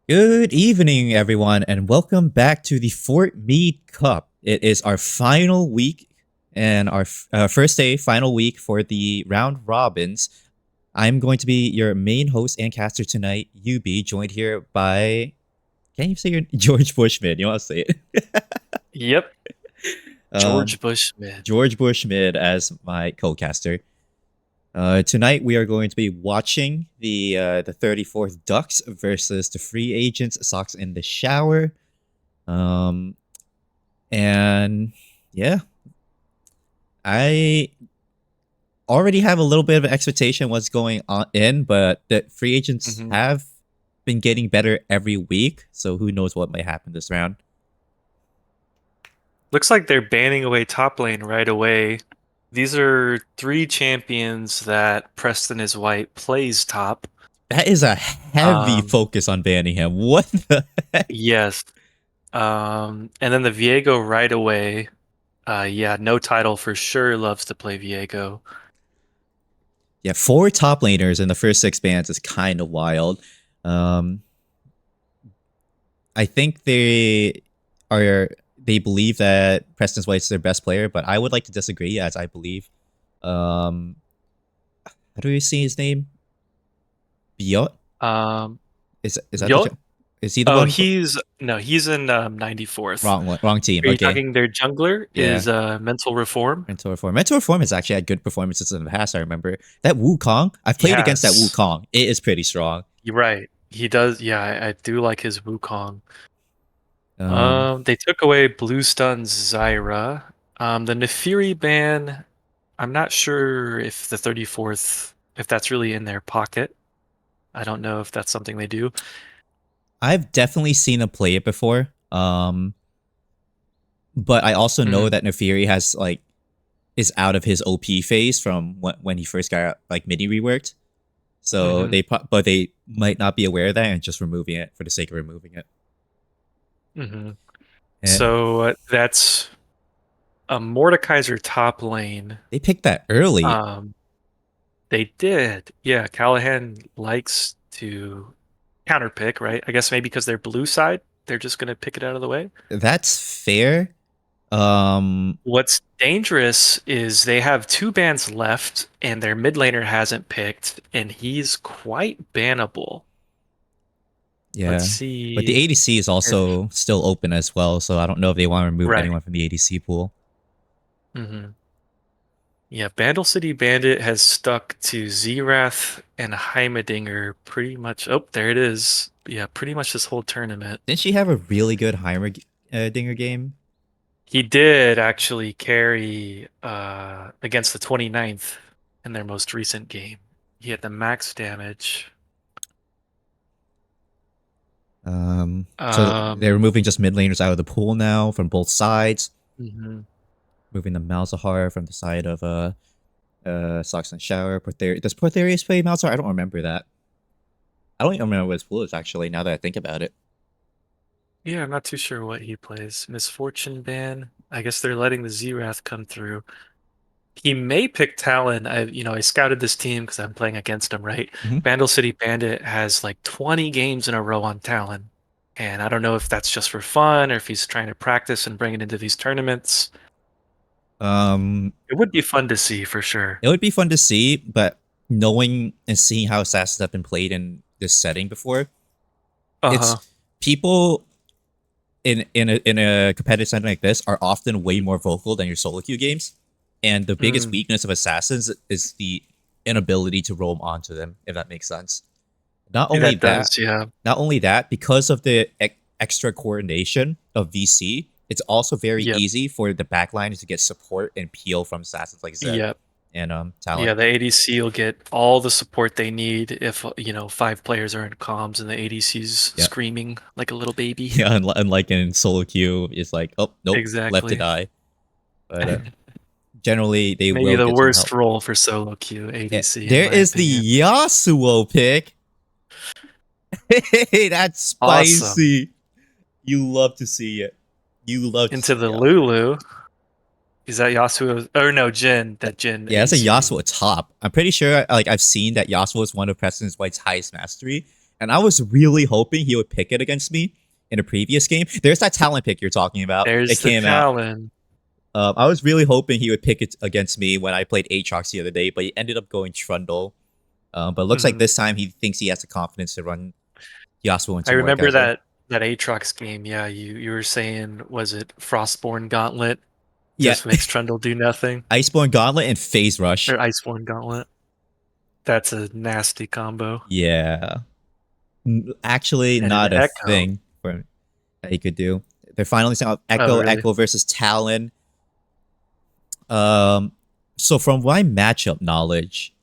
Good evening, everyone, and welcome back to the Fort Meade Cup. It is our final week and our first day, final week for the round robins. I'm going to be your main host and caster tonight, UB, joined here by, can't you say your George Bushman? You want to say it? Yep, um, George Bushman. George Bushman as my co-caster. Tonight we are going to be watching the 34th Ducks versus the free agents Sox in the Shower. Um, and yeah, I already have a little bit of an expectation what's going on but the free agents Mhm. have been getting better every week, so who knows what might happen this round. Looks like they're banning away top lane right away. These are three champions that Preston is White plays top. That is a heavy Um, focus on banning him. What the heck? yes. And then the Viego right away. Yeah, no title for sure loves to play Viego. Yeah, 4 top laners in the first 6 bans is kind of wild. Um, I think they believe that Preston White's their best player, but I would like to disagree, as I believe how do you see his name? Biot? Um, Is that Yol- is he the oh, one? he's in 94th. Wrong team. Are you Okay, talking their jungler yeah. is Mental Reform? Mentor Reform has actually had good performances in the past. I remember that Wukong. I've played against that Yes. Wukong. It is pretty strong. You're right. He does. Yeah, I do like his Wukong. Um, They took away Blue Stun's Zyra. The Nefiri ban, I'm not sure if the 34th, if that's really in their pocket. I don't know if that's something they do. I've definitely seen him play it before. But I also know Mhm, that Nefiri has is out of his OP phase from when he first got like mini reworked. So mhm, but they might not be aware of that and just removing it for the sake of removing it. mhm. And So that's a Mordekaiser top lane. they picked that early. Um, they did. Yeah, Callahan likes to counterpick, right? I guess maybe because they're blue side, they're just gonna pick it out of the way. That's fair. Um, What's dangerous is they have two bans left and their mid laner hasn't picked, and he's quite bannable. Let's yeah. But the see ADC is if also still open as well, so I don't know if they want to remove right. anyone from the ADC pool. hmm Yeah, Bandle City Bandit has stuck to Zerath and Heimerdinger pretty much. Oh, there it is. Yeah, pretty much this whole tournament. Didn't she have a really good Heimer Dinger game? He did actually carry against the 29th in their most recent game. He had the max damage. So they're Um, removing just mid laners out of the pool now from both sides, mhm. moving the Malzahar from the side of Sox and Shower. Does Portherius play Malzahar? I don't remember that. I don't even remember what his pool is actually. Now that I think about it, Yeah, I'm not too sure what he plays. Misfortune ban. I guess they're letting the Z-Wrath come through. He may pick Talon. I scouted this team because I'm playing against him, right? mm-hmm. Bandle City Bandit has like 20 games in a row on Talon. And I don't know if that's just for fun or if he's trying to practice and bring it into these tournaments. um, It would be fun to see for sure. it would be fun to see, but knowing and seeing how assassins have been played in this setting before, Uh-huh. it's people in a competitive setting like this are often way more vocal than your solo queue games. And the biggest Mm. weakness of assassins is the inability to roam onto them, if that makes sense. Not only That that, does, yeah. because of the extra coordination of VC, it's also very Yep. easy for the backliners to get support and peel from assassins like Zed Yep. and Talon. Yeah, the ADC will get all the support they need if, 5 players are in comms and the ADC's Yeah, screaming like a little baby. yeah. Unlike in solo queue, it's like, oh nope, left to Exactly. die. But generally, they Maybe will the get some worst help. role for solo queue ADC, in There my is opinion. the Yasuo pick. Hey, that's Awesome. spicy. You love to see it. You love to Into see the Yasuo. Lulu. Is that Yasuo? Or no, Jin. That Jin Yeah, that's a ADC. Yasuo top. I'm pretty sure like I've seen that Yasuo is one of Preston White's highest mastery, and I was really hoping he would pick it against me in a previous game. There's that talent pick you're talking about. It There's the came out. Talon. I was really hoping he would pick it against me when I played Aatrox the other day, but he ended up going Trundle. But it looks like Mhm. this time he thinks he has the confidence to run Yasuo into I remember Mordekaiser. that Aatrox game. Yeah, you were saying, was it Frostborn Gauntlet? Yeah, Just makes Trundle do nothing, Iceborne Gauntlet and Phase Rush. or Iceborn Gauntlet. That's a nasty combo. Yeah. Actually, And an not a Echo. thing for that he could do. They're finally saying Oh, Echo, really? Echo versus Talon. So from my matchup knowledge,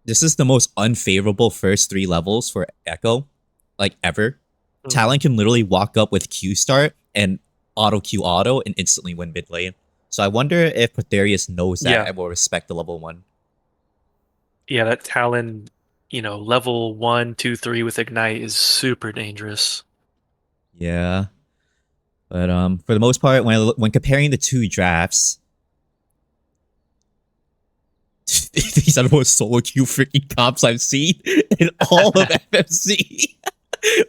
this is the most unfavorable first 3 levels for Echo, like ever. Mhm. Talon can literally walk up with Q start and auto Q auto and instantly win mid lane. So I wonder if Protherius knows that Yeah, and will respect the level 1. yeah. That Talon, level 1, 2, 3 with Ignite is super dangerous. Yeah. But for the most part, when comparing the 2 drafts, these are the most solo queue freaking comps I've seen in all of FFC.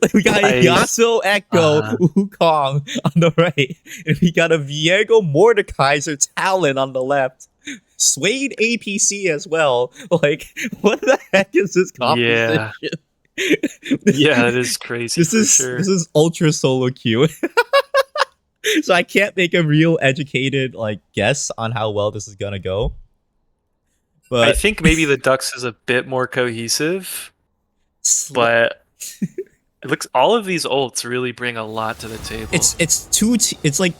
Like we got I Yasuo, Echo, uh Wukong on the right, and we got a Viego, Mordekaiser, Talon on the left. Swain APC as well. Like, what the heck is this composition? yeah, yeah. That is crazy for This sure. is ultra solo queue. So I can't make a real educated like guess on how well this is gonna go. I But think maybe the Ducks is a bit more cohesive, but it looks all of these ults really bring a lot to the table. it's like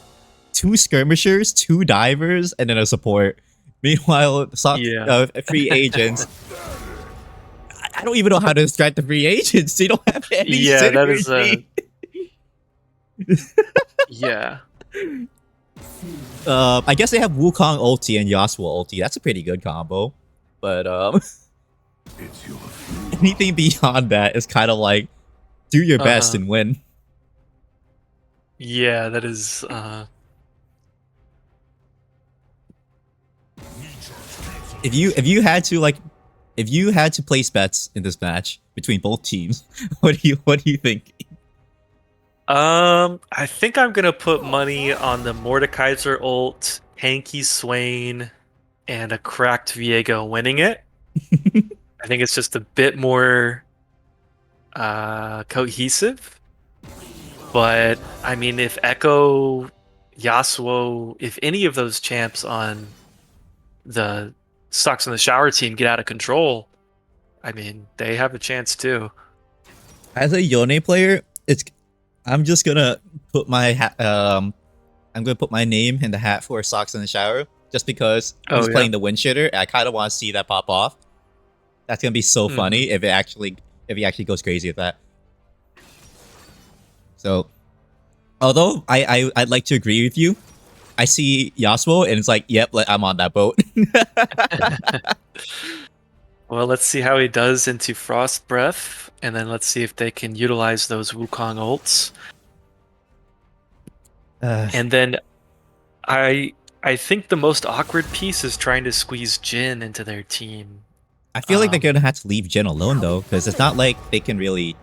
2 skirmishers, 2 divers, and then a support. Meanwhile, Yeah. free agents. I don't even know how to describe the free agents. They don't have any Yeah, that is synergy. yeah. I guess they have Wukong ulti and Yasuo ulti. That's a pretty good combo. But anything beyond that is kind of like do your best Uh-huh. and win. Yeah, that is If you had to place bets in this match between both teams, what do you think? I think I'm gonna put money on the Mordekaiser ult, Hanky Swain, and a cracked Viego winning it. I think it's just a bit more cohesive. But I mean, if Echo, Yasuo, if any of those champs on the Stocks in the Shower team get out of control, I mean, they have a chance too. As a Yone player, I'm just gonna put I'm gonna put my name in the hat for Socks in the Shower just because Oh he's yeah. playing the wind shitter. I kind of want to see that pop off. That's gonna be so Hmm. funny if he actually goes crazy with that. So, although I'd like to agree with you, I see Yasuo and it's like, yep, I'm on that boat. Well, let's see how he does into Frost Breath, and then let's see if they can utilize those Wukong ults. And then I think the most awkward piece is trying to squeeze Jin into their team. I feel like they're Um, gonna have to leave Jin alone though, because it's not like they can really,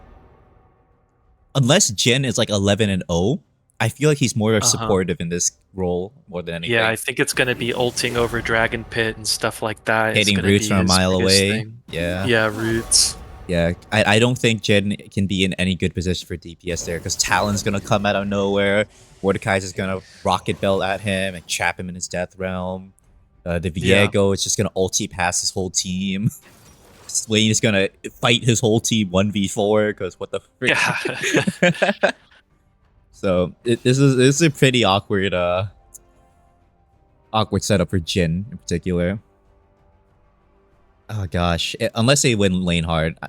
unless Jin is like 11 and 0. I feel like he's more uh-huh. supportive in this role more than Yeah, anything. I think it's gonna be ulting over Dragon Pit and stuff like that. It's Hitting gonna roots be from a his mile biggest away. thing. Yeah. Yeah, roots. Yeah. I don't think Jin can be in any good position for DPS there because Talon's gonna come out of nowhere. Mordekaiser's gonna rocket belt at him and trap him in his death realm. The Yeah. Viego is just gonna ulti past his whole team. Swain is gonna fight his whole team 1v4 because what the frick. Yeah. So this is a pretty awkward setup for Jin in particular. Oh gosh, unless they win lane hard.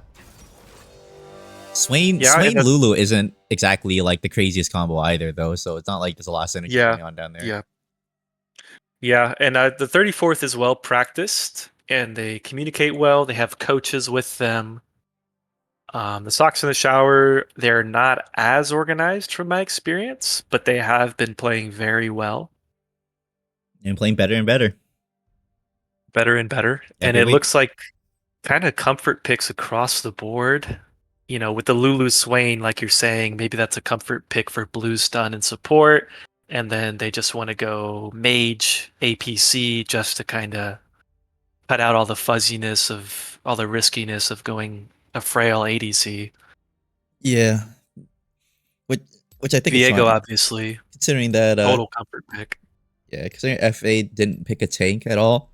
Swain Yeah, and that's, Lulu isn't exactly like the craziest combo either though, so it's not like there's a lot of synergy yeah, going on down there. yeah. Yeah, and the 34th is well practiced, and they communicate well. They have coaches with them. The Socks in the Shower, they're not as organized from my experience, but they have been playing very well, And playing better and better better and better. And every it week. looks like kind of comfort picks across the board. with the Lulu Swain, like you're saying, maybe that's a comfort pick for blue stun and support, and then they just want to go mage APC just to kind of cut out all the fuzziness of all the riskiness of going a frail ADC. Yeah, which I think is Viego, fine obviously, considering that. total comfort pick. Yeah, considering FA didn't pick a tank at all.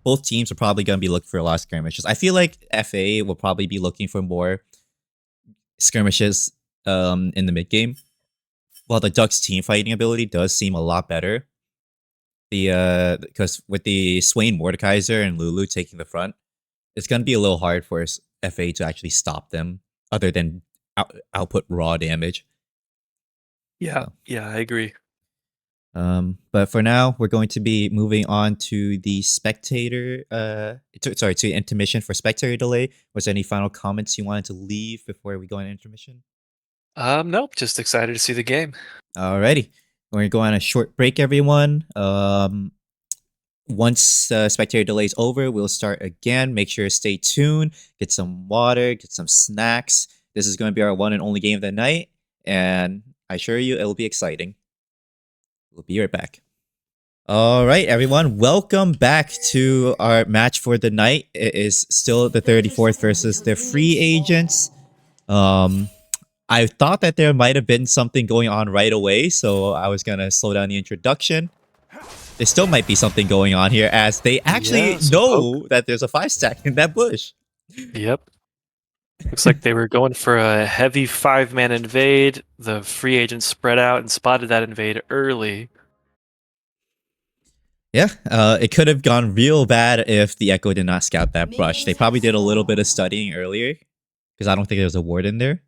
Both teams are probably going to be looking for a lot of skirmishes. I feel like FA will probably be looking for more skirmishes in the mid game, while the Ducks team fighting ability does seem a lot better. Because with the Swain Mordekaiser and Lulu taking the front, it's going to be a little hard for FA to actually stop them, other than output raw damage. Yeah, yeah, I agree. But for now, we're going to be moving on to the spectator. To intermission for spectator delay. Was there any final comments you wanted to leave before we go on intermission? Nope, just excited to see the game. Alrighty, we're gonna go on a short break, everyone. Once spectator delay is over, we'll start again. Make sure to stay tuned. Get some water. Get some snacks. This is going to be our one and only game of the night, and I assure you, it'll be exciting. We'll be right back. All right, everyone. Welcome back to our match for the night. It is still the 34th versus the free agents. I thought that there might have been something going on right away, so I was going to slow down the introduction. There still might be something going on here, as they actually know that there's a 5-stack in that bush. Yep. Looks like they were going for a heavy 5-man invade. The free agents spread out and spotted that invade early. Yeah, it could have gone real bad if the Echo did not scout that brush. They probably did a little bit of studying earlier, because I don't think there was a ward in there.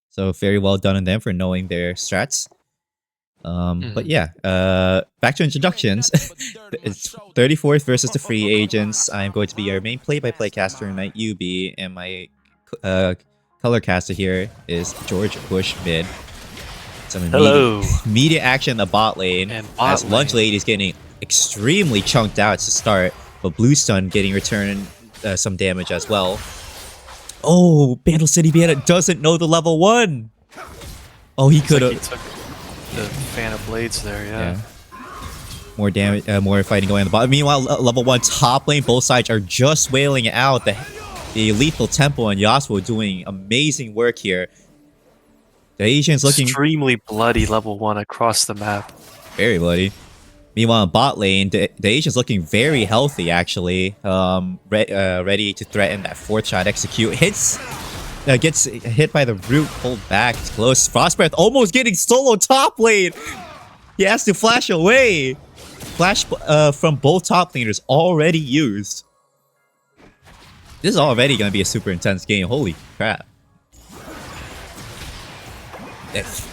So very well done on them for knowing their strats. But yeah, back to introductions. It's 34th versus the free agents. I'm going to be your main play-by-play caster, Knight UB, and my color caster here is George Bush Mid. Some immediate action in the bot lane, as Lunch Lady is getting extremely chunked out to start, but Blue Stun getting returned some damage as well. Oh, Bandle City Bandit doesn't know the level 1. Oh, he could have. The fan of blades there, yeah. More damage, more fighting going on the bottom. Meanwhile, level 1 top lane, both sides are just wailing out. The Lethal Temple and Yasuo doing amazing work here. The Asians looking extremely bloody level 1 across the map. Very bloody. Meanwhile, in bot lane, the Asians looking very healthy, actually. Ready to threaten that 4th shot execute. Gets hit by the root, pulled back, it's close. Frostbreath almost getting solo top lane. He has to flash away. Flash from both top laners already used. This is already going to be a super intense game. Holy crap.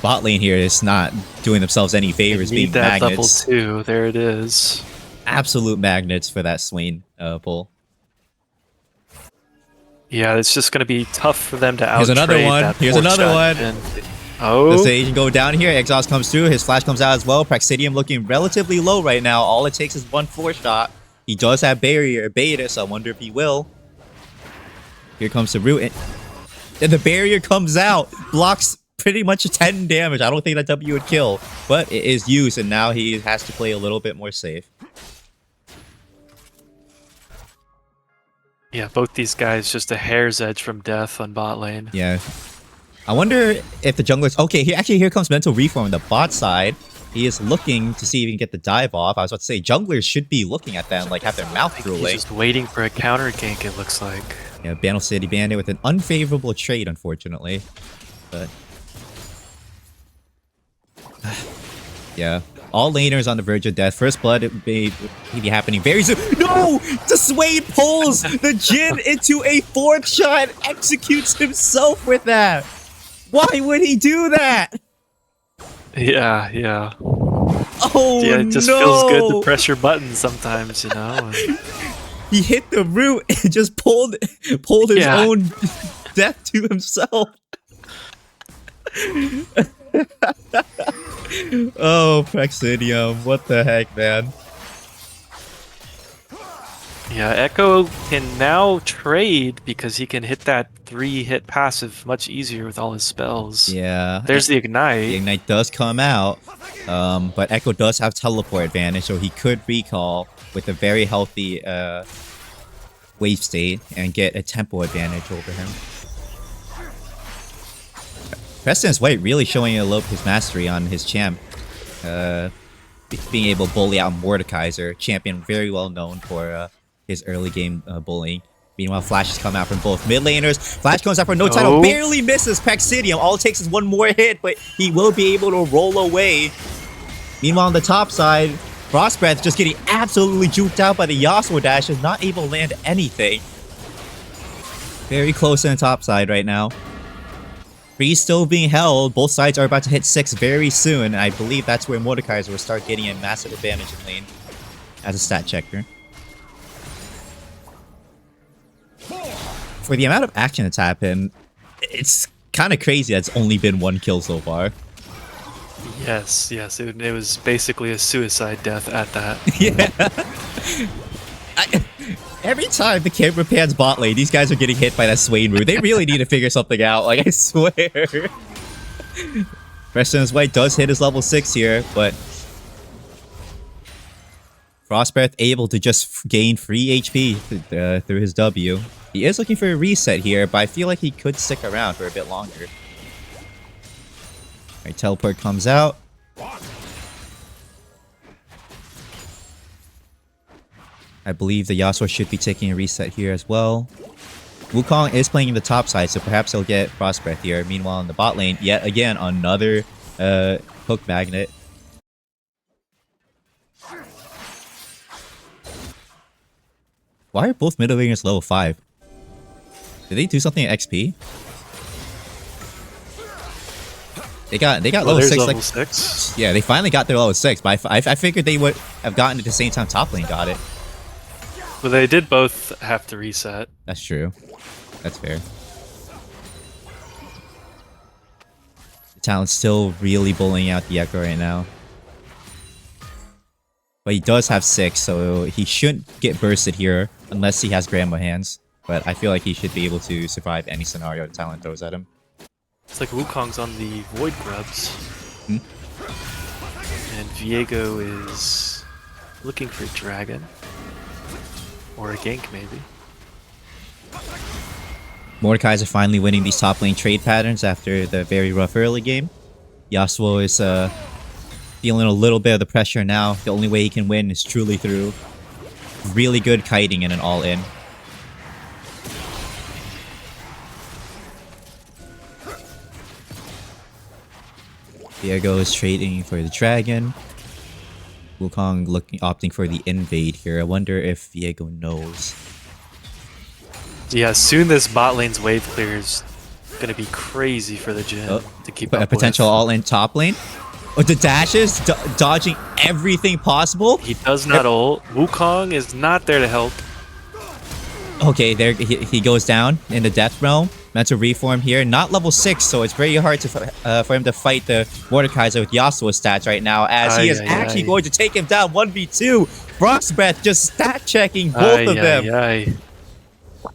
Bot lane here is not doing themselves any favors being magnets. Level 2, there it is. Absolute magnets for that Swain pull. Yeah, it's just going to be tough for them to out. Here's another one. Here's another one. Oh. The Sage go down here. Exhaust comes through. His flash comes out as well. Praxidium looking relatively low right now. All it takes is one 4-shot. He does have barrier beta, so I wonder if he will. Here comes the root. And the barrier comes out. Blocks pretty much 10 damage. I don't think that W would kill. But it is used, and now he has to play a little bit more safe. Yeah, both these guys just a hair's edge from death on bot lane. Yeah. I wonder if the jungler's... Okay, here comes Mental Reform on the bot side. He is looking to see if he can get the dive off. I was about to say, junglers should be looking at that and like have their mouth drooling. He's just waiting for a counter gank, it looks like. Yeah, Bandle City Bandit with an unfavorable trade, unfortunately. But... yeah. All laners on the verge of death. First blood may be happening very soon. No! The Swain pulls the Jhin into a 4th shot. Executes himself with that. Why would he do that? Yeah, yeah. Oh, yeah, it just feels good to press your button sometimes, you know? He hit the root and just pulled his own death to himself. Oh, Praxidium, what the heck, man? Yeah, Echo can now trade because he can hit that 3-hit passive much easier with all his spells. Yeah. There's the The Ignite. Ignite does come out, but Echo does have teleport advantage, so he could recall with a very healthy wave state and get a tempo advantage over him. Preston's White really showing a little his mastery on his champ. Being able to bully out Mordekaiser, champion very well known for his early game bullying. Meanwhile, Flashes come out from both mid laners. Flash comes out for no title, barely misses Paxidium. All it takes is one more hit, but he will be able to roll away. Meanwhile, on the top side, Frostbreath just getting absolutely juked out by the Yasuo dash, is not able to land anything. Very close on the top side right now. Freeze still being held. Both sides are about to hit 6 very soon, and I believe that's where Mordekaiser will start getting a massive advantage in lane as a stat checker. For the amount of action that's happened, it's kind of crazy that it's only been 1 kill so far. Yes, it was basically a suicide death at that. Yeah. Every time the camera pans bot lane, these guys are getting hit by that Swain move. They really need to figure something out, like, I swear. Preston's White does hit his level 6 here, but Frostbreath able to just gain free HP through his W. He is looking for a reset here, but I feel like he could stick around for a bit longer. Alright, teleport comes out. I believe the Yasuo should be taking a reset here as well. Wukong is playing in the top side, so perhaps he'll get Frostbreath here. Meanwhile, in the bot lane, yet again, another hook magnet. Why are both middle laners level 5? Did they do something at XP? They got level 6 level like 6. Yeah, they finally got their level 6, but I figured they would have gotten it at the same time top lane got it. Well, they did both have to reset. That's true. That's fair. The Talon's still really bullying out the Echo right now. But he does have 6, so he shouldn't get bursted here unless he has Grandma hands. But I feel like he should be able to survive any scenario the Talon throws at him. It's like Wukong's on the Void Grubs. Hmm? And Viego is looking for a dragon. Or a gank, maybe. Mordekaiser finally winning these top lane trade patterns after the very rough early game. Yasuo is feeling a little bit of the pressure now. The only way he can win is truly through really good kiting and an all-in. Viego is trading for the dragon. Wukong opting for the invade here. I wonder if Viego knows. Yeah, soon this bot lane's wave clear is gonna be crazy for the Jhin to keep up A potential all-in top lane. Oh, the dashes, dodging everything possible. He does not ult. Wukong is not there to help. Okay, there he goes down in the death realm. Meant to reform here. Not level 6, so it's very hard to for him to fight the Mordekaiser with Yasuo stats right now, as he is actually going to take him down 1v2. Frostbreath just stat checking both of them.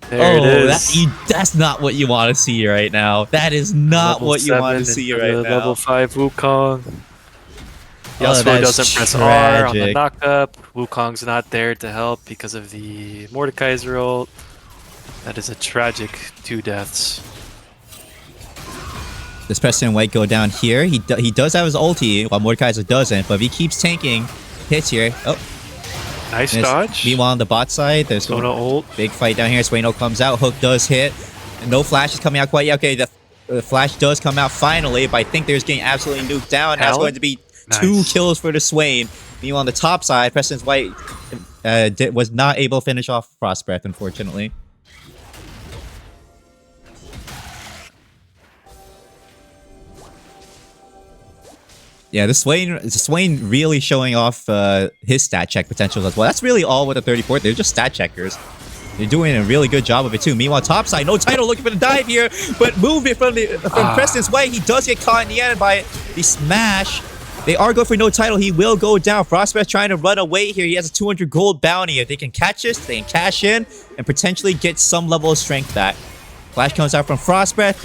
There it is. That's not what you want to see right now. That is not level what you want to see right now. Level 5 Wukong. Oh, Yasuo doesn't press R on the tragic. knockup. Wukong's not there to help because of the Mordekaiser ult. That is a tragic 2 deaths. Does Preston White go down here? He does have his ulti, while Mordekaiser doesn't, but if he keeps tanking hits here. Oh, Nice dodge. Meanwhile, on the bot side, there's a Sona ult. big fight down here. Swaino comes out. Hook does hit. No flash is coming out quite yet. Okay, the flash does come out finally, but I think there's getting absolutely nuked down. That's going to be 2 kills for the Swain. Meanwhile, on the top side, Preston's White was not able to finish off Frostbreath, unfortunately. Yeah, the Swain really showing off his stat check potential as well. That's really all with the 34. They're just stat checkers. They're doing a really good job of it too. Meanwhile, topside, no title, looking for the dive here, but movement from Preston's White. He does get caught in the end by the smash. They are going for no title. He will go down. Frostbreath trying to run away here. He has a 200 gold bounty. If they can catch this, they can cash in and potentially get some level of strength back. Flash comes out from Frostbreath.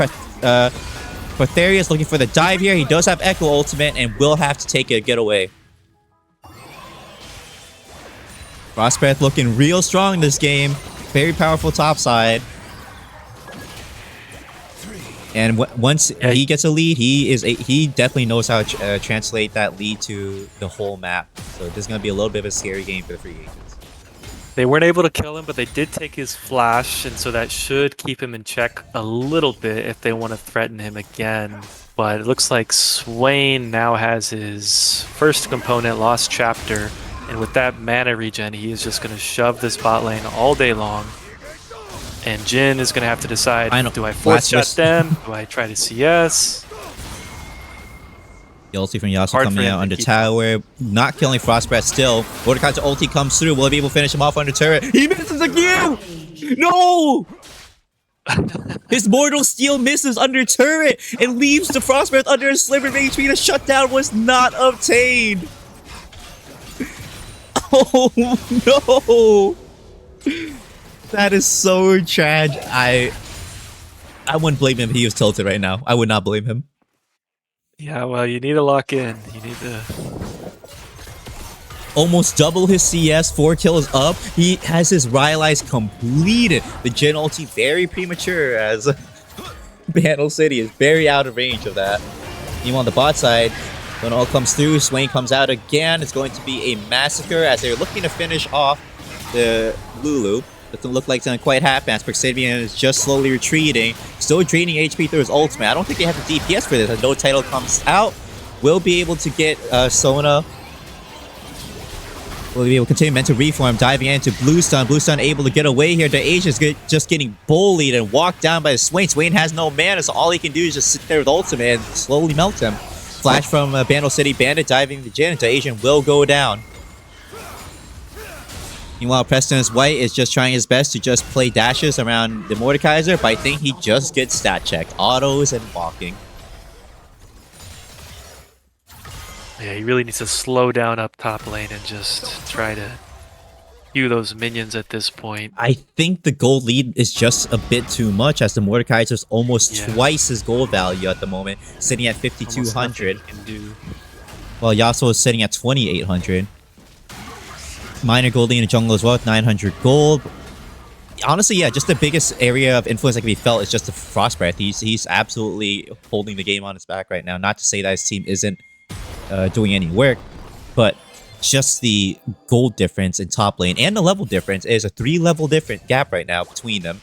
Protherius looking for the dive here. He does have Echo Ultimate and will have to take a getaway. Frostbreath looking real strong in this game. Very powerful top side. And once he gets a lead, he definitely knows how to translate that lead to the whole map. So this is going to be a little bit of a scary game for the free agents. They weren't able to kill him, but they did take his flash, and so that should keep him in check a little bit if they want to threaten him again. But it looks like Swain now has his first component, Lost Chapter, and with that mana regen, he is just going to shove this bot lane all day long. And Jhin is going to have to decide, do I force shot them? Do I try to CS? The ulti from Yasuo coming out under tower. Not killing Frostbreath still. Mordekaiser ulti comes through. Will he be able to finish him off under turret? He misses again! No! His Mortal Steel misses under turret and leaves the Frostbreath under a sliver of HP. The shutdown was not obtained. Oh no! That is so tragic. I wouldn't blame him if he was tilted right now. I would not blame him. Yeah, well, you need to lock in. You need to... Almost double his CS, 4 kills up. He has his Rylai's completed. The Jhin ulti very premature as Bandle City is very out of range of that. Meanwhile, on the bot side, when all comes through, Swain comes out again. It's going to be a massacre as they're looking to finish off the Lulu. Doesn't look like it's going to quite happen as Praxidian is just slowly retreating. Still draining HP through his ultimate. I don't think they have the DPS for this. As no title comes out, will be able to get Sona. Will be able to continue Mental Reform, diving into Bluestun. Bluestun able to get away here. The Asia's just getting bullied and walked down by Swain. Swain has no mana, so all he can do is just sit there with ultimate and slowly melt him. Flash from Bandle City Bandit diving the Jhin into Asian will go down. Meanwhile, Preston's White is just trying his best to just play dashes around the Mordekaiser, but I think he just gets stat checked. Autos and walking. Yeah, he really needs to slow down up top lane and just try to queue those minions at this point. I think the gold lead is just a bit too much as the Mordekaiser's almost twice his gold value at the moment, sitting at 5,200. While Yasuo is sitting at 2,800. Minor Goldie in the jungle as well with 900 gold. Honestly, yeah, just the biggest area of influence that can be felt is just the Frostbreath. He's absolutely holding the game on his back right now. Not to say that his team isn't doing any work, but just the gold difference in top lane and the level difference is a 3-level different gap right now between them.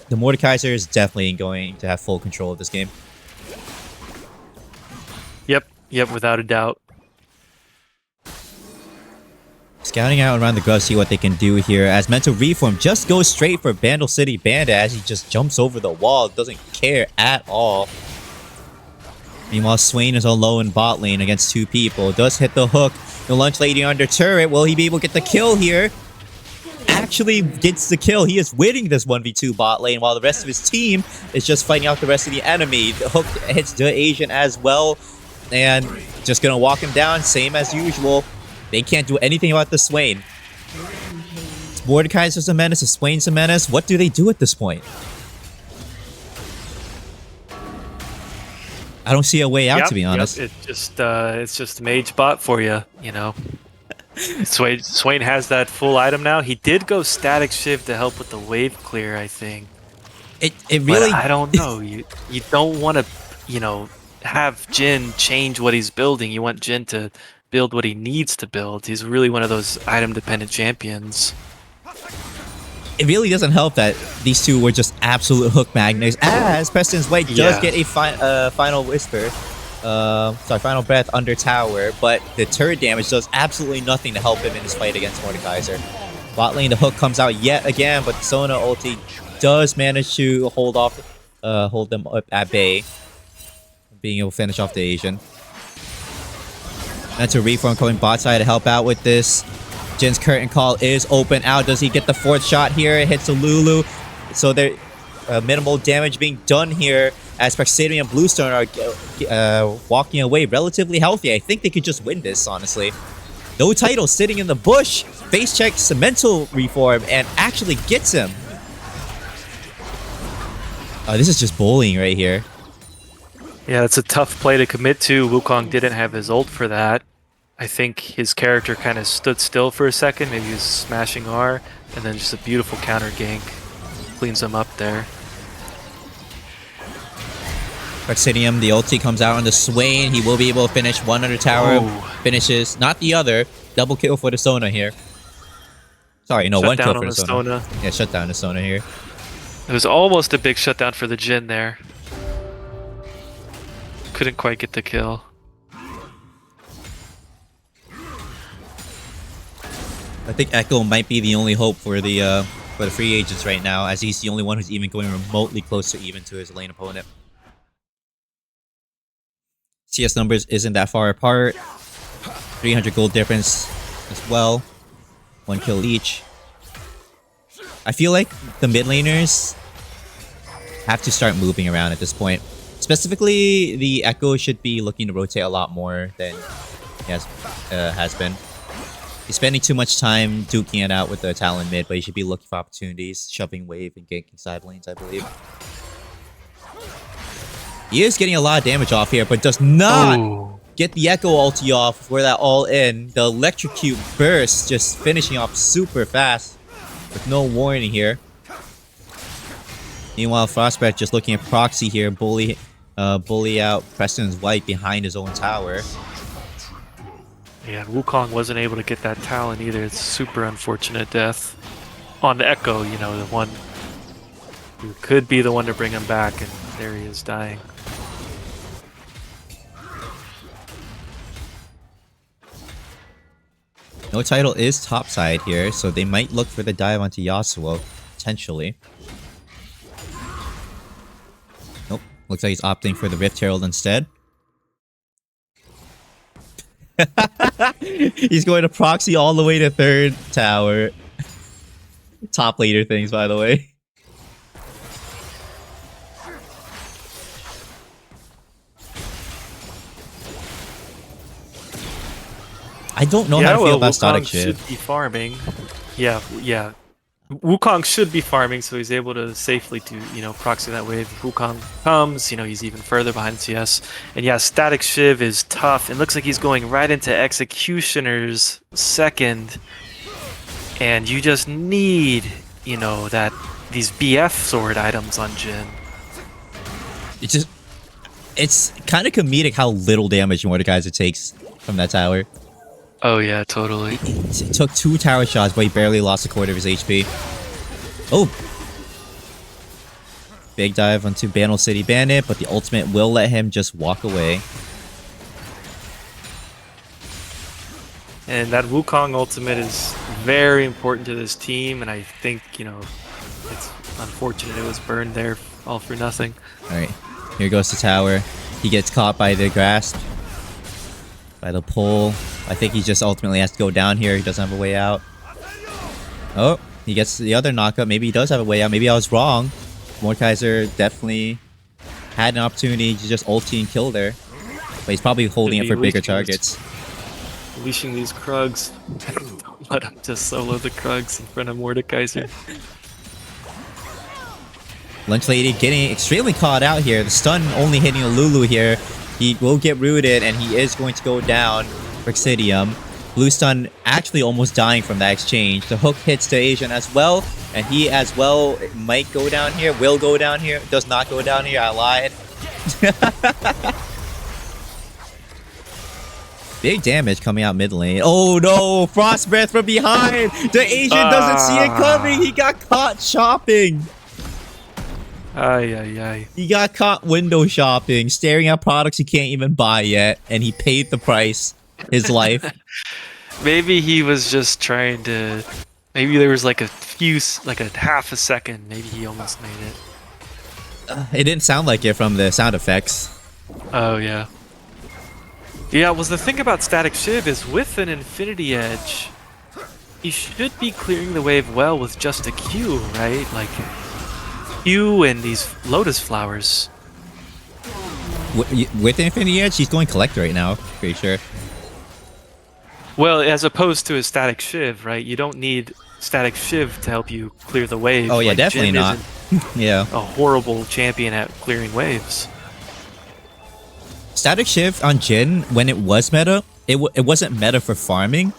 The Mordekaiser is definitely going to have full control of this game. Yep, without a doubt. Scouting out around the Grove, see what they can do here as Mental Reform just goes straight for Bandle City Bandit as he just jumps over the wall, doesn't care at all. Meanwhile, Swain is alone in bot lane against 2 people. Does hit the hook. The Lunch Lady under turret. Will he be able to get the kill here? Actually gets the kill. He is winning this 1v2 bot lane while the rest of his team is just fighting out the rest of the enemy. The hook hits the Asian as well and just gonna walk him down, same as usual. They can't do anything about the Swain. Mordekaiser's a menace, Swain's a menace. What do they do at this point? I don't see a way out, to be honest. It's just mage bot for you, you know. Swain has that full item now. He did go Static Shiv to help with the wave clear, I think. It really... But I don't know. You don't want to, you know, have Jhin change what he's building. You want Jhin to build what he needs to build. He's really one of those item-dependent champions. It really doesn't help that these two were just absolute hook magnets, as Preston's White does get a final whisper. Final breath under tower, but the turret damage does absolutely nothing to help him in his fight against Mordekaiser. Bot lane, the hook comes out yet again, but the Sona ulti does manage to hold them up at bay, being able to finish off the Asian. Mental Reform coming bot side to help out with this. Jin's curtain call is open out. Does he get the 4th shot here? It hits the Lulu. So there, minimal damage being done here as Praxitium and Bluestone are walking away relatively healthy. I think they could just win this, honestly. No title sitting in the bush. Face check Cemental reform and actually gets him. This is just bullying right here. Yeah, it's a tough play to commit to. Wukong didn't have his ult for that. I think his character kind of stood still for a second. Maybe he was smashing R, and then just a beautiful counter gank cleans him up there. Praxitium, the ulti comes out on the Swain. He will be able to finish one under tower. Oh. Finishes, not the other. Double kill for the Sona here. Sorry, no, one kill for the Sona. Yeah, shut down the Sona here. It was almost a big shutdown for the Jhin there. Couldn't quite get the kill. I think Echo might be the only hope for the free agents right now, as he's the only one who's even going remotely close to even to his lane opponent. CS numbers isn't that far apart. 300 gold difference as well. 1 kill each. I feel like the mid laners have to start moving around at this point. Specifically, the Echo should be looking to rotate a lot more than he has been. He's spending too much time duking it out with the Talon mid, but he should be looking for opportunities, shoving wave and ganking side lanes, I believe. He is getting a lot of damage off here, but does not get the Echo ulti off for that all in. The electrocute burst just finishing off super fast with no warning here. Meanwhile, Frostbite just looking at Proxy here, bully out Preston's White behind his own tower. Yeah, Wukong wasn't able to get that Talon either. It's super unfortunate death on the Echo, you know, the one who could be the one to bring him back, and there he is dying. No title is topside here, so they might look for the dive onto Yasuo, potentially. Nope, looks like he's opting for the Rift Herald instead. He's going to proxy all the way to 3rd tower. Top later things, by the way. I don't know how to feel about Static Shiv. Should be farming. Yeah. Wukong should be farming, so he's able to safely proxy that wave. If Wukong comes, he's even further behind CS. And yeah, Static Shiv is tough. It looks like he's going right into Executioner's second. And you just need, these BF sword items on Jhin. It's kind of comedic how little damage Mordekaiser takes from that tower. Oh yeah, totally. It took 2 tower shots, but he barely lost a quarter of his HP. Oh! Big dive onto Banal City Bandit, but the ultimate will let him just walk away. And that Wukong ultimate is very important to this team, and I think, it's unfortunate it was burned there all for nothing. Alright, here goes the tower. He gets caught by the grasp. By the pull. I think he just ultimately has to go down here. He doesn't have a way out. Oh, he gets the other knockup. Maybe he does have a way out. Maybe I was wrong. Mordekaiser definitely had an opportunity to just ulti and kill there. But he's probably holding it for bigger targets. Unleashing these Krugs. Don't let him just solo the Krugs in front of Mordekaiser. Lunch Lady getting extremely caught out here. The stun only hitting a Lulu here. He will get rooted, and he is going to go down. Praxitium. Blue stun actually almost dying from that exchange. The hook hits to Asian as well, and he as well might go down here, will go down here, does not go down here, I lied. Big damage coming out mid lane. Oh no, Frost Breath from behind! The Asian doesn't see it coming, he got caught shopping! Ay. He got caught window shopping, staring at products he can't even buy yet, and he paid the price. His life. Maybe he was just trying to... Maybe there was like a half a second. Maybe he almost made it. It didn't sound like it from the sound effects. Oh, yeah. Yeah, well, the thing about Static Shiv is with an Infinity Edge, he should be clearing the wave well with just a Q, right? Like, Q and these Lotus Flowers. With Infinity Edge, he's going Collector right now. Pretty sure. Well, as opposed to a Static Shiv, right? You don't need Static Shiv to help you clear the wave. Oh yeah, Like, definitely Jhin not. isn't Yeah. a horrible champion at clearing waves. Static Shift on Jhin, when it was meta, it wasn't meta for farming.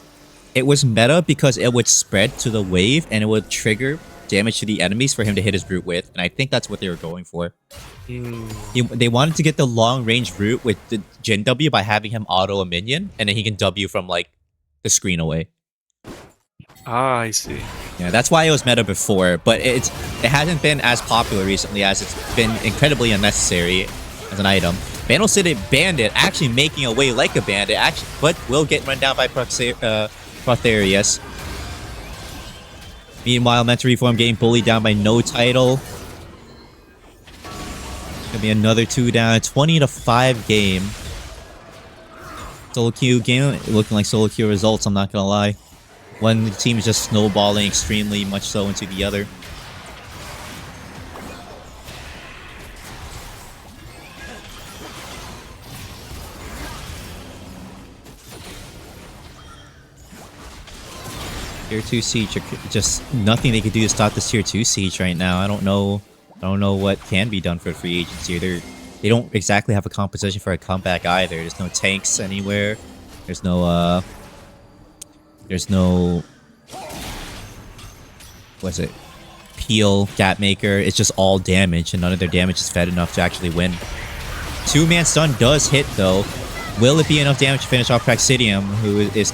It was meta because it would spread to the wave and it would trigger damage to the enemies for him to hit his root with. And I think that's what they were going for. They wanted to get the long range root with the Jhin W by having him auto a minion, and then he can W from like the screen away. Ah, I see. Yeah, that's why it was meta before, but it hasn't been as popular recently as it's been incredibly unnecessary as an item. Vandal City Bandit actually making a way like a bandit, actually, but will get run down by Protherius. Meanwhile, Mental Reform getting bullied down by No Title. Gonna be another 2 down, 20-5 game. Solo queue game looking like solo queue results, I'm not gonna lie. One team is just snowballing extremely much so into the other. Tier 2 siege, just nothing they could do to stop this tier 2 siege right now. I don't know what can be done for free agents here. They don't exactly have a composition for a comeback either. There's no tanks anywhere. There's no what's it? Peel, Gapmaker. It's just all damage, and none of their damage is fed enough to actually win. 2-man stun does hit though. Will it be enough damage to finish off Praxidium, who is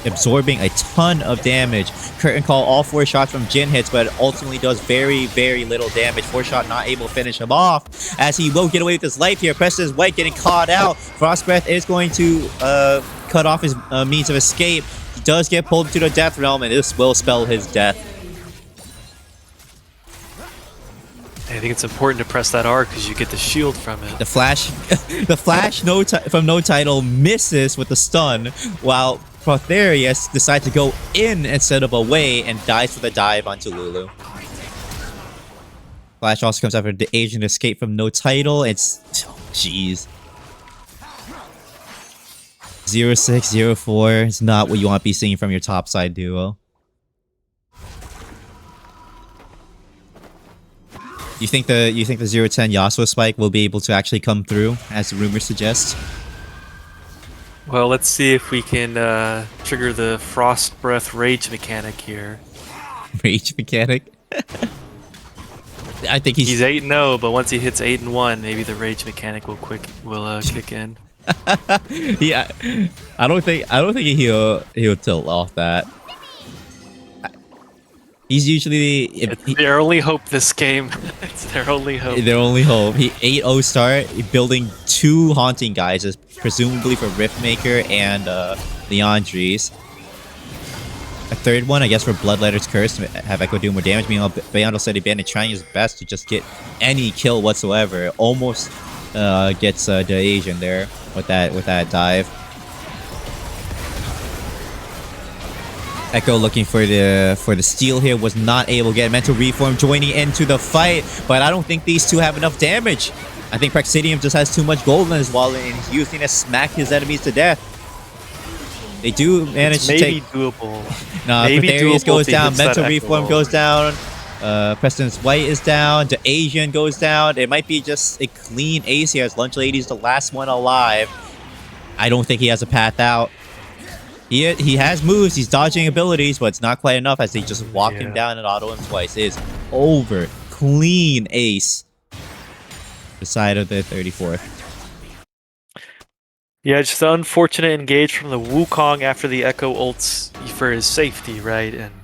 absorbing a ton of damage? Curtain Call, all 4 shots from Jhin hits, but ultimately does very, very little damage. 4 shot not able to finish him off, as he will get away with his life here. Preston's White getting caught out. Frost Breath is going to cut off his means of escape. He does get pulled into the Death Realm, and this will spell his death. I think it's important to press that R because you get the shield from it. The flash, the flash from No Title misses with the stun, while Protherius decides to go in instead of away and dies with a dive onto Lulu. Flash also comes after the Asian escape from No Title. It's... jeez. 0-6, 0-4 is not what you want to be seeing from your top side duo. You think the 0-10 Yasuo spike will be able to actually come through, as the rumors suggest? Well, let's see if we can trigger the Frost Breath Rage mechanic here. Rage mechanic? I think he's 8-0, but once he hits 8-1, maybe the Rage mechanic will kick in. Yeah, I don't think he'll tilt off that. He's usually... It's their only hope this game. It's their only hope. Their only hope. He 8-0 start, building 2 Haunting Guises, presumably for Riftmaker and Leandries. A third one, I guess, for Bloodletter's Curse to have Echo do more damage. Meanwhile, Vandal City Bandit trying his best to just get any kill whatsoever. Almost gets the Asian there with that dive. Echo looking for the steal here, was not able to get Mental Reform joining into the fight, but I don't think these two have enough damage. I think Praxidium just has too much gold in his wallet and he's using it to smack his enemies to death. They do manage to take... doable. Nah, Protherius goes down, Mental Reform goes down, Preston's White is down, the Asian goes down. It might be just a clean ace here as Lunch Lady's the last one alive. I don't think he has a path out. He has moves, he's dodging abilities, but it's not quite enough as they just walk him down and auto him twice. It is over. Clean ace. The side of the 34th. Yeah, just the unfortunate engage from the Wukong after the Echo ults for his safety, right? And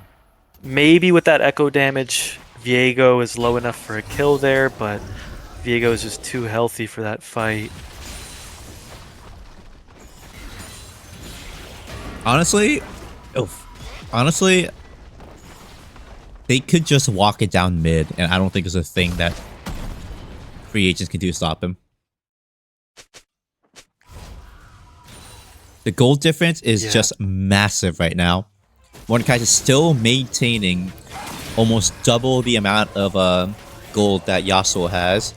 maybe with that Echo damage, Viego is low enough for a kill there, but Viego is just too healthy for that fight. Honestly, they could just walk it down mid, and I don't think it's a thing that free agents can do to stop him. The gold difference is just massive right now. Mordekaiser is still maintaining almost double the amount of gold that Yasuo has.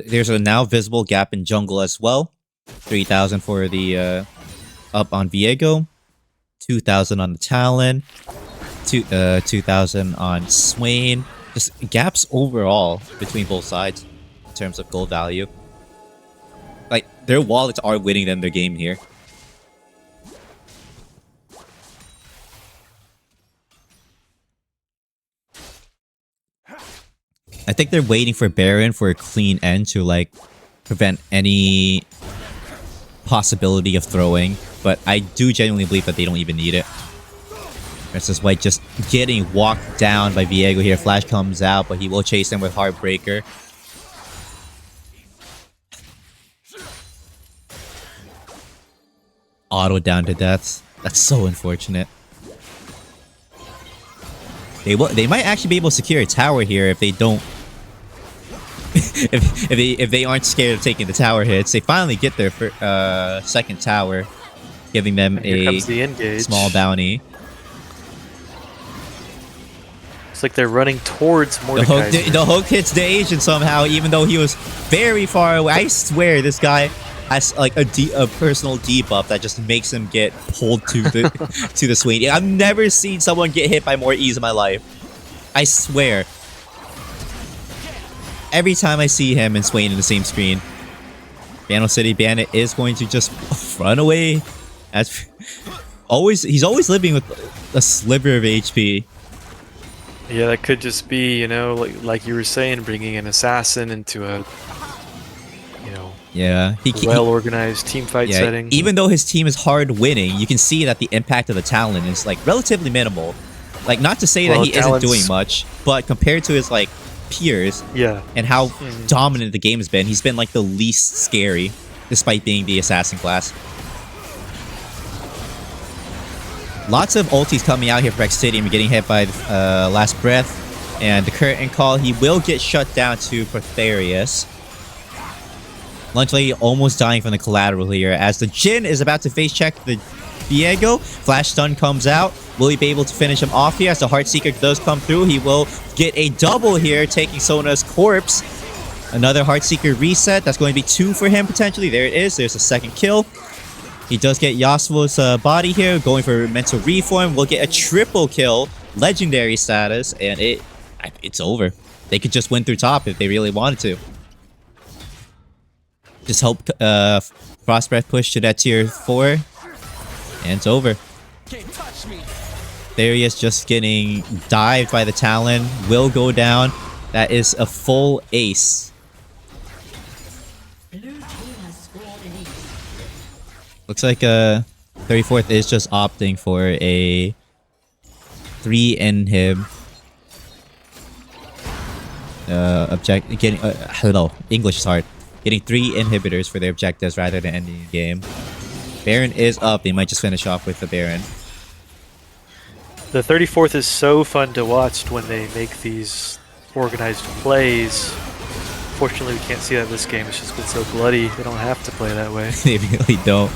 There's a now visible gap in jungle as well. 3,000 for the up on Viego. 2,000 on the Talon. 2,000 on Swain. Just gaps overall between both sides in terms of gold value. Like, their wallets are winning them their game here. I think they're waiting for Baron for a clean end to, like, prevent any possibility of throwing. But I do genuinely believe that they don't even need it. Princess White just getting walked down by Viego here. Flash comes out, but he will chase him with Heartbreaker. Auto down to death. That's so unfortunate. They might actually be able to secure a tower here if they don't. if they aren't scared of taking the tower hits. They finally get their second tower, giving them a small bounty. It's like they're running towards Mordekaiser. The hook hits the Asian somehow, even though he was very far away. I swear this guy has like a personal debuff that just makes him get pulled to the to the Swain. I've never seen someone get hit by more ease in my life. I swear. Every time I see him and Swain in the same screen, Bano City Bandit is going to just run away. As he's always living with a sliver of HP. Yeah, that could just be, you know, like you were saying, bringing an assassin into a, you know, well-organized team fight setting. Even though his team is hard winning, you can see that the impact of the Talon is like relatively minimal. Like, not to say that he isn't doing much, but compared to his like peers, and how dominant the game has been, he's been like the least scary, despite being the assassin class. Lots of ultis coming out here for Extidium, getting hit by Last Breath, and the curtain call. He will get shut down to Protherius. Lunch Lady almost dying from the collateral here, as the Jhin is about to face check the Viego. Flash stun comes out. Will he be able to finish him off here? As the Heartseeker does come through, he will get a double here, taking Sona's corpse. Another Heartseeker reset. That's going to be 2 for him, potentially. There it is. There's a second kill. He does get Yasuo's body here, going for Mental Reform. We'll get a triple kill, legendary status, and it's over. They could just win through top if they really wanted to. Just help Frost Breath push to that tier 4, and it's over. There he is, just getting dived by the Talon. Will go down. That is a full ace. Looks like 34th is just opting for a 3 inhib. Hello, English is hard. Getting 3 inhibitors for their objectives rather than ending the game. Baron is up. They might just finish off with the Baron. The 34th is so fun to watch when they make these organized plays. Fortunately, we can't see that in this game. It's just been so bloody. They don't have to play that way. They really don't.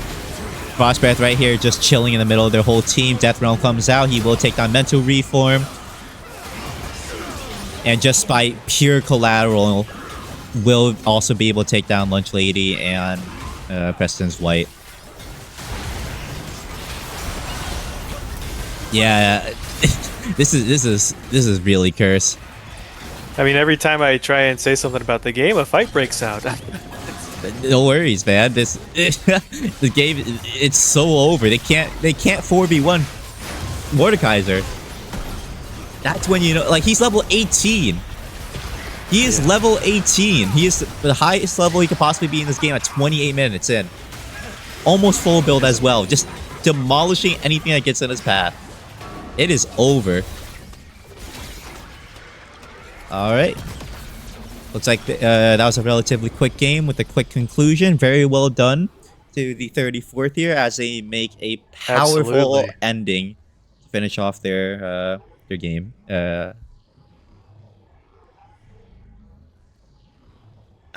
Frost Breath right here, just chilling in the middle of their whole team. Death Realm comes out. He will take down Mental Reform. And just by pure collateral, will also be able to take down Lunch Lady and Preston's White. Yeah, this is really cursed. I mean, every time I try and say something about the game, a fight breaks out. No worries, man. The game, it's so over. They can't 4v1 Mordekaiser. That's when you know, like, he's level 18. He is level 18. He is the highest level he could possibly be in this game at 28 minutes in. Almost full build as well. Just demolishing anything that gets in his path. It is over. Alright. Looks like that was a relatively quick game with a quick conclusion. Very well done to the 34th here as they make a powerful ending to finish off their game. I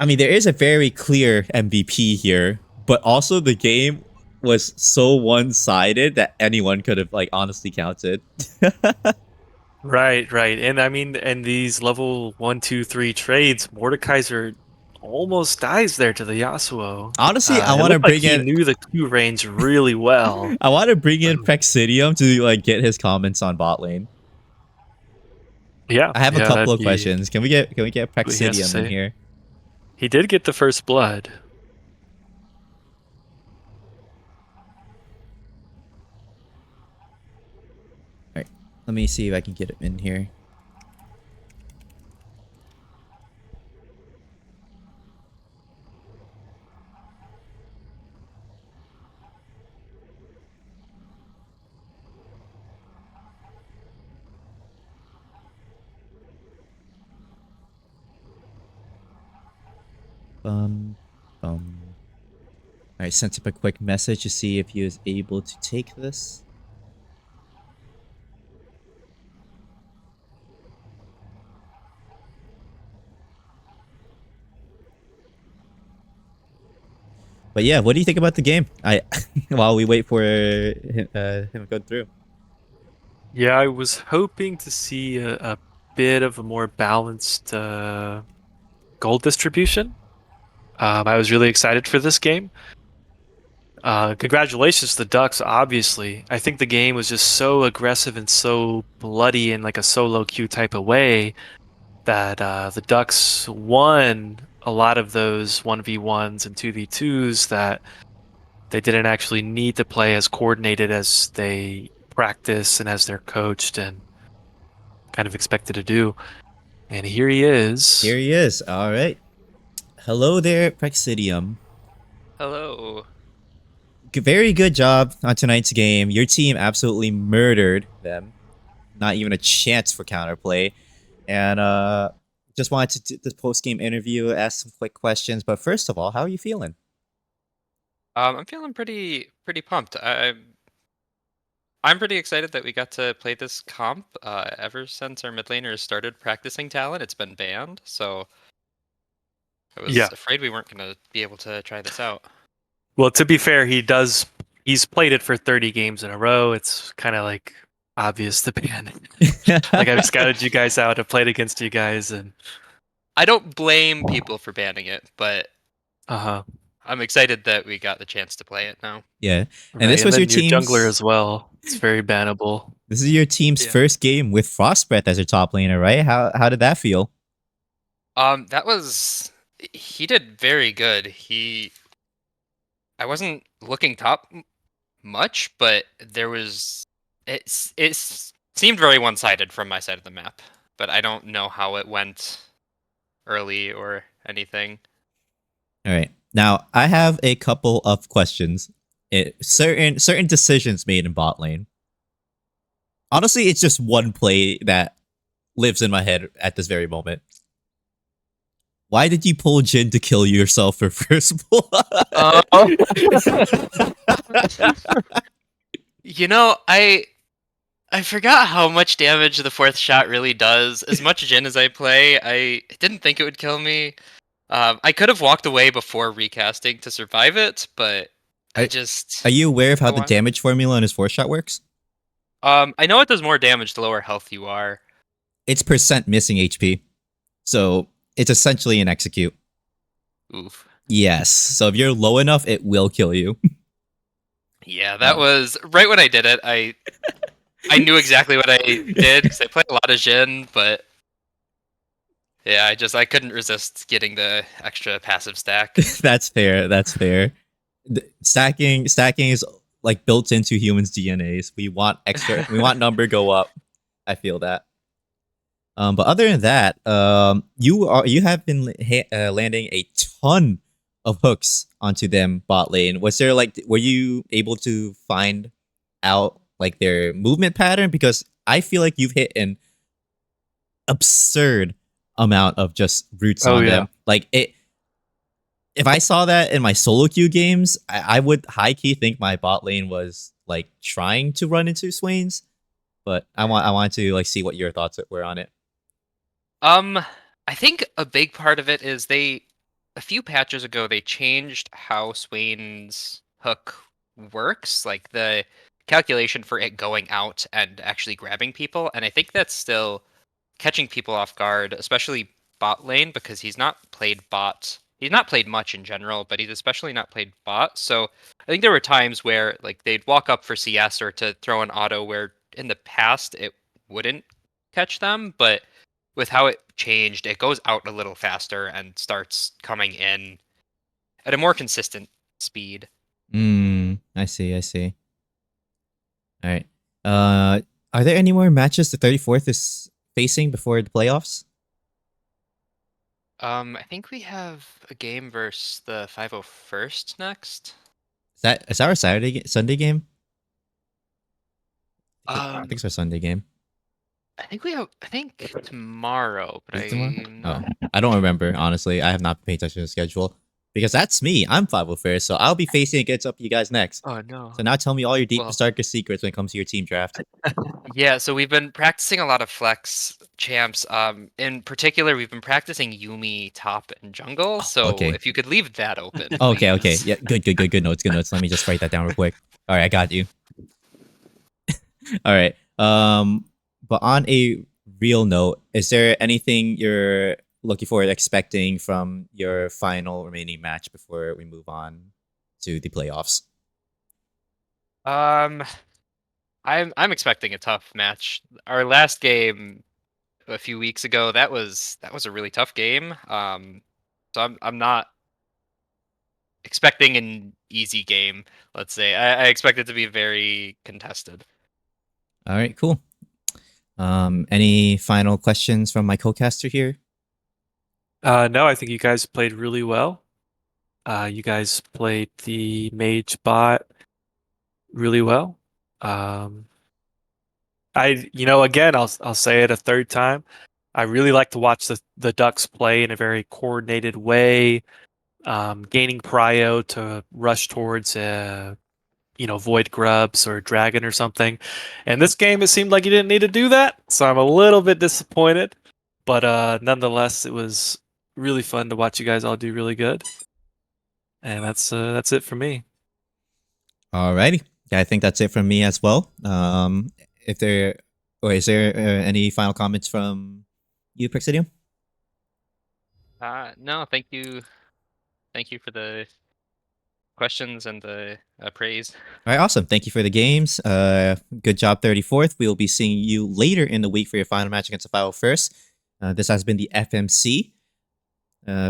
mean, there is a very clear MVP here, but also the game was so one-sided that anyone could have, like, honestly counted. Right. And I mean, and these level 1, 2, 3 trades, Mordekaiser almost dies there to the Yasuo. Honestly, I It want to looked like bring he in. knew the Q range really well. I want to bring in Prexidium to like get his comments on bot lane. Yeah, I have a yeah, couple that'd of be questions. Can we get what he has to Prexidium in say. here? He did get the first blood. All right, let me see if I can get him in here. Um, um. All right, sent him a quick message to see if he was able to take this. But yeah, what do you think about the game? I while we wait for him to go through. Yeah, I was hoping to see a bit of a more balanced gold distribution. I was really excited for this game. Congratulations to the Ducks, obviously. I think the game was just so aggressive and so bloody in like a solo queue type of way that the Ducks won a lot of those 1v1s and 2v2s that they didn't actually need to play as coordinated as they practice and as they're coached and kind of expected to do. And here he Here is. he is. All right. Hello there, Prexidium. Hello. Very good job on tonight's game. Your team absolutely murdered them. Not even a chance for counterplay. And just wanted to do the post game interview, ask some quick questions. But first of all, how are you feeling? I'm feeling pretty pumped. I'm pretty excited that we got to play this comp. Ever since our mid laners started practicing Talon, it's been banned. So I was Yeah. afraid we weren't gonna be able to try this out. Well, to be fair, he's played it for 30 games in a row. It's kind of like obvious to ban it. Like I've scouted you guys out, I've played against you guys, and I don't blame people for banning it, but uh-huh. I'm excited that we got the chance to play it now. Yeah. And Right. this And was your then your jungler team's as well. It's very bannable. this is your team's Yeah. first game with Frostbreath as your top laner, right? How did that feel? That was he did very good. I wasn't looking top much, but there was it seemed very one-sided from my side of the map, but I don't know how it went early or anything. All right. Now, I have a couple of questions. Certain decisions made in bot lane. Honestly, it's just one play that lives in my head at this very moment. Why did you pull Jin to kill yourself for first blood? You know, I forgot how much damage the fourth shot really does. As much Jin as I play, I didn't think it would kill me. I could have walked away before recasting to survive it, but I just Are you aware of how Go the on. damage formula in his four shot works? I know it does more damage the lower health you are. It's percent missing HP. So it's essentially an execute. Oof. Yes. So if you're low enough, it will kill you. Yeah, that was right when I did it. I knew exactly what I did because I played a lot of Jhin, but yeah, I couldn't resist getting the extra passive stack. That's fair. That's fair. Stacking is like built into humans' DNAs. We want extra. We want number go up. I feel that. But other than that, you have been landing a ton of hooks onto them bot lane. Was there like were you able to find out like their movement pattern? Because I feel like you've hit an absurd amount of just roots Oh, on yeah. them. Like it. If I saw that in my solo queue games, I would high key think my bot lane was like trying to run into Swains. But I want to like see what your thoughts were on it. I think a big part of it is a few patches ago they changed how Swain's hook works, like the calculation for it going out and actually grabbing people, and I think that's still catching people off guard, especially bot lane because he's not played bot he's not played much in general, but he's especially not played bot. So I think there were times where like they'd walk up for CS or to throw an auto where in the past it wouldn't catch them, but with how it changed, it goes out a little faster and starts coming in at a more consistent speed. I see. I see. All right. Are there any more matches the 34th is facing before the playoffs? I think we have a game versus the 501st next. Is that our Sunday game? I think Um, it's our Sunday game. I think tomorrow, but Is it tomorrow? I'm not. I don't remember, honestly. I have not paid attention to the schedule. Because that's me. I'm 501st, so I'll be facing against up you guys next. Oh no. So now tell me all your Well- deepest, darkest secrets when it comes to your team draft. Yeah, so we've been practicing a lot of flex champs. In particular, we've been practicing Yumi top and jungle. So okay. if you could leave that open. Okay, okay. please. Yeah, good notes, good notes. Let me just write that down real quick. All right, I got you. All right. But on a real note, is there anything you're looking forward, expecting from your final remaining match before we move on to the playoffs? I'm expecting a tough match. Our last game a few weeks ago, that was a really tough game. So I'm not expecting an easy game, let's say. I expect it to be very contested. All right, cool. Any final questions from my co-caster here? No, I think you guys played really well. You guys played the mage bot really well. Again, I'll say it a third time. I really like to watch the Ducks play in a very coordinated way, gaining prio to rush towards void grubs or dragon or something. And this game, it seemed like you didn't need to do that, so I'm a little bit disappointed. But nonetheless, it was really fun to watch you guys all do really good. And that's it for me. Alrighty. Yeah, I think that's it from me as well. Is there any final comments from you, Praxidium? No, thank you for the questions and the praise. All right, awesome. Thank you for the games. Good job, 34th. We will be seeing you later in the week for your final match against the 501st. This has been the FMC.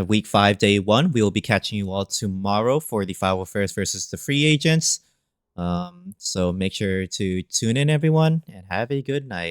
Week 5, day 1. We will be catching you all tomorrow for the 501st versus the free agents. So make sure to tune in, everyone, and have a good night.